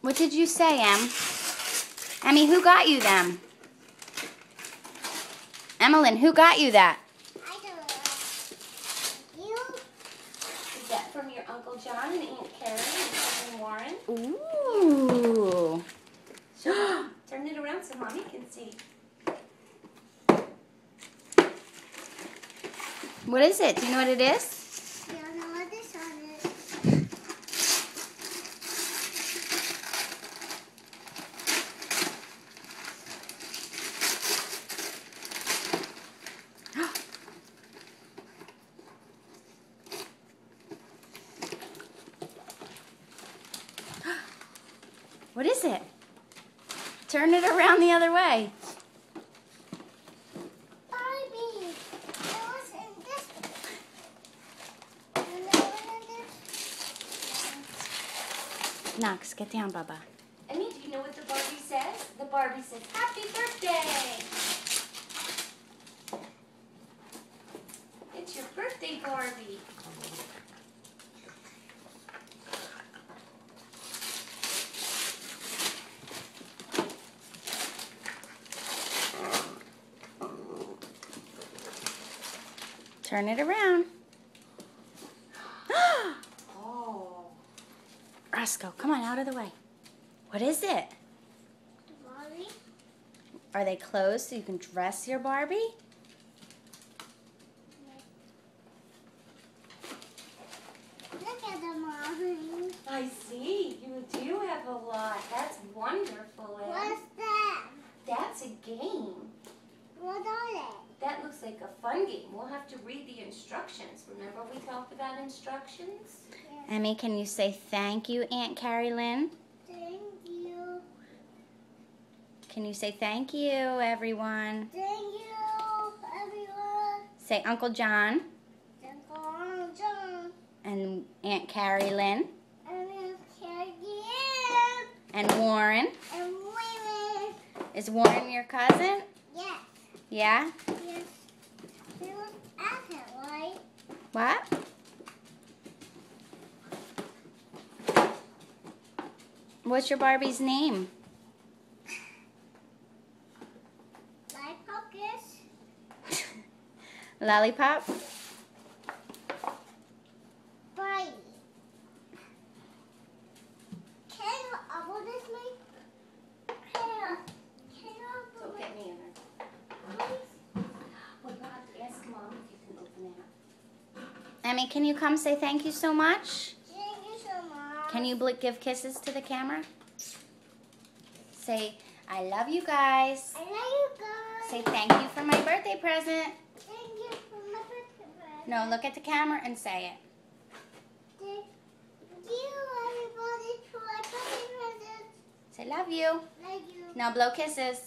What did you say, Em? Emmy, who got you them? Emmeline, who got you that? I don't know. You? Is that from your Uncle John and Aunt Karen and Cousin Warren? Ooh. Turn it around so Mommy can see. What is it? Do you know what it is? I don't know what this one is. What is it? Turn it around the other way. Barbie. It was in this one. And then in this. Knox, get down, Bubba. Emmy, do you know what the Barbie says? The Barbie says, "Happy birthday!" It's your birthday, Barbie. Turn it around. Oh. Roscoe, come on, out of the way. What is it? Barbie. Are they closed so you can dress your Barbie? Look at the Mommy. I see. You do have a lot. That's wonderful, Em. What's that? That's a game. What are they? That looks like a fun game. We'll have to read the instructions. Remember we talked about instructions? Emmy, can you say thank you, Aunt Carrie Lynn? Thank you. Can you say thank you, everyone? Thank you, everyone. Say Uncle John Thank you, John. and Aunt Carrie Lynn And Carrie and Warren. and women. Is Warren your cousin? Yes. Yeah? Yes. He was at it, right? What? What's your Barbie's name? Like focus. Lollipop? Barbie. Can you open this, me? Can you So open get me in there. please? Well, you'll have to ask Mom if you can open that. Emmy, can you come say thank you so much? Thank you so much. Can you give kisses to the camera? Say, I love you guys. I love you guys. Say thank you for my birthday present. Thank you for my birthday. No, look at the camera and say it. Thank you, everybody, for my birthday present. Say love you. Love you. Now blow kisses.